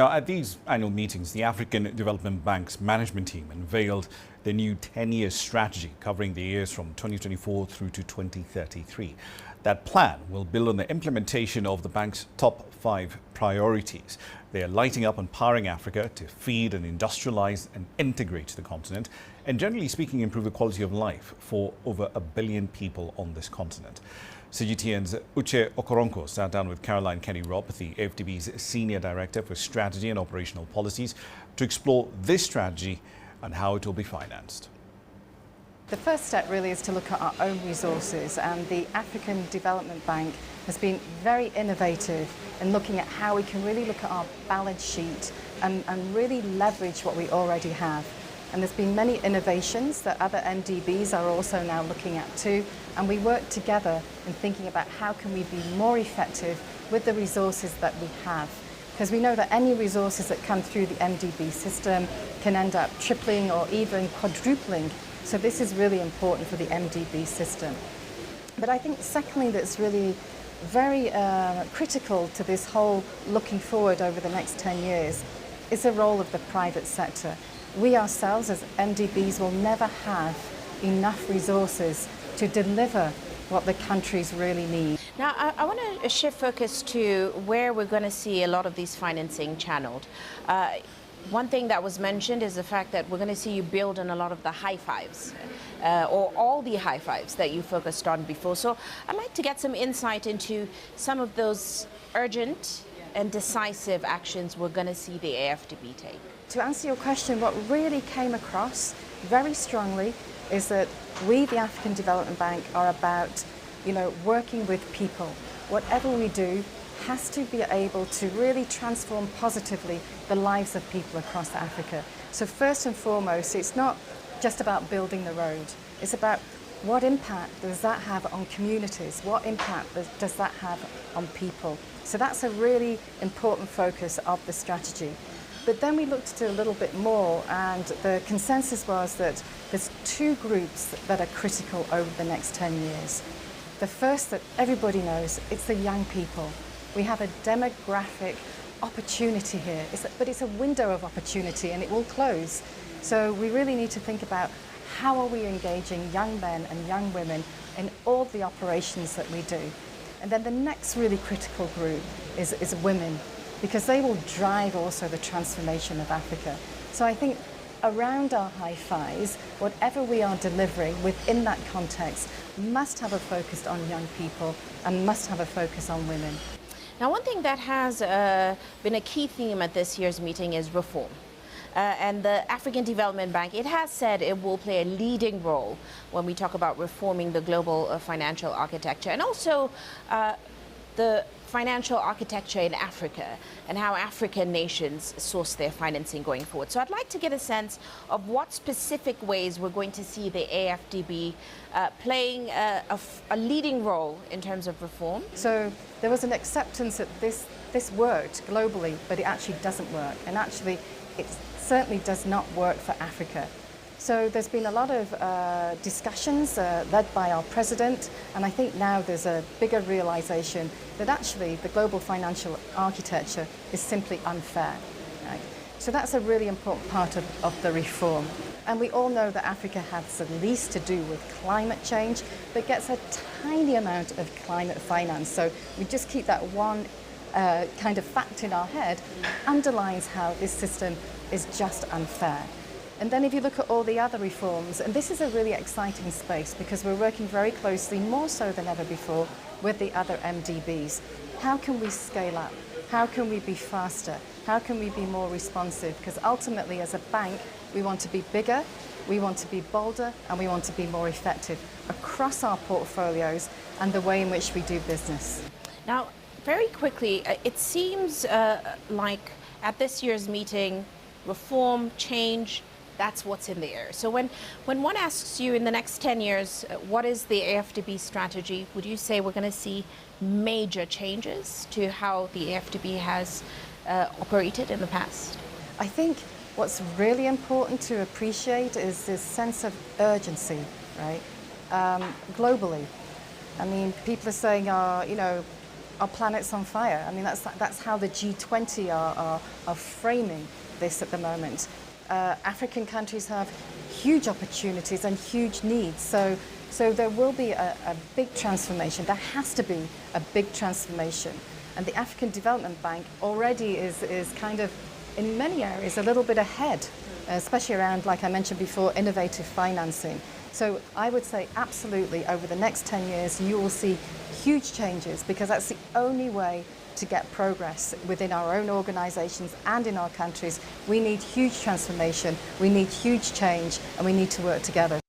Now, at these annual meetings, the African Development Bank's management team unveiled their new 10-year strategy covering the years from 2024 through to 2033. That plan will build on the implementation of the bank's top 5 priorities. They are lighting up on powering Africa to feed and industrialize and integrate the continent, and generally speaking, improve the quality of life for over 1 billion people on this continent. CGTN's Uche Okoronko sat down with Caroline Kenny-Robb, the AFDB's Senior Director for Strategy and Operational Policies, to explore this strategy and how it will be financed. The first step really is to look at our own resources, and the African Development Bank has been very innovative in looking at how we can really look at our balance sheet and really leverage what we already have. And there's been many innovations that other MDBs are also now looking at too, and we work together in thinking about how can we be more effective with the resources that we have. Because we know that any resources that come through the MDB system can end up tripling or even quadrupling. So this is really important for the MDB system. But I think secondly that's really very critical to this whole looking forward over the next 10 years is the role of the private sector. We ourselves as MDBs will never have enough resources to deliver what the countries really need. Now, I want to shift focus to where we're going to see a lot of these financing channeled. One thing that was mentioned is the fact that we're going to see you build on a lot of the high fives, or all the high fives that you focused on before. So I'd like to get some insight into some of those urgent and decisive actions we're going to see the AFDB take. To answer your question, what really came across very strongly is that we, the African Development Bank, are about, working with people. Whatever we do has to be able to really transform positively the lives of people across Africa. So first and foremost, it's not just about building the road. It's about what impact does that have on communities? What impact does that have on people? So that's a really important focus of the strategy. But then we looked at it a little bit more, and the consensus was that there's 2 groups that are critical over the next 10 years. The first that everybody knows, it's the young people. We have a demographic opportunity here, but it's a window of opportunity and it will close. So we really need to think about how are we engaging young men and young women in all the operations that we do. And then the next really critical group is women, because they will drive also the transformation of Africa. So I think around our high fives, whatever we are delivering within that context must have a focus on young people and must have a focus on women. Now, one thing that has been a key theme at this year's meeting is reform. And the African Development Bank, it has said it will play a leading role when we talk about reforming the global financial architecture, and also the financial architecture in Africa and how African nations source their financing going forward. So I'd like to get a sense of what specific ways we're going to see the AFDB playing a leading role in terms of reform. So there was an acceptance that this worked globally, but it actually doesn't work. And actually, it certainly does not work for Africa. So there's been a lot of discussions led by our president, and I think now there's a bigger realization that actually the global financial architecture is simply unfair. Right? So that's a really important part of the reform. And we all know that Africa has the least to do with climate change, but gets a tiny amount of climate finance. So we just keep that one kind of fact in our head, underlines how this system is just unfair. And then if you look at all the other reforms, and this is a really exciting space because we're working very closely, more so than ever before, with the other MDBs. How can we scale up? How can we be faster? How can we be more responsive? Because ultimately, as a bank, we want to be bigger, we want to be bolder, and we want to be more effective across our portfolios and the way in which we do business. Now, very quickly, it seems like at this year's meeting, reform, change, that's what's in the air. So when one asks you in the next 10 years, what is the AFDB strategy, would you say we're going to see major changes to how the AFDB has operated in the past? I think what's really important to appreciate is this sense of urgency, right? Globally. I mean, people are saying, our planet's on fire. I mean, that's how the G20 are framing this at the moment. African countries have huge opportunities and huge needs. So there will be a big transformation. There has to be a big transformation. And the African Development Bank already is kind of, in many areas, a little bit ahead, especially around, like I mentioned before, innovative financing. So I would say absolutely over the next 10 years you will see huge changes, because that's the only way to get progress within our own organisations and in our countries. We need huge transformation, we need huge change, and we need to work together.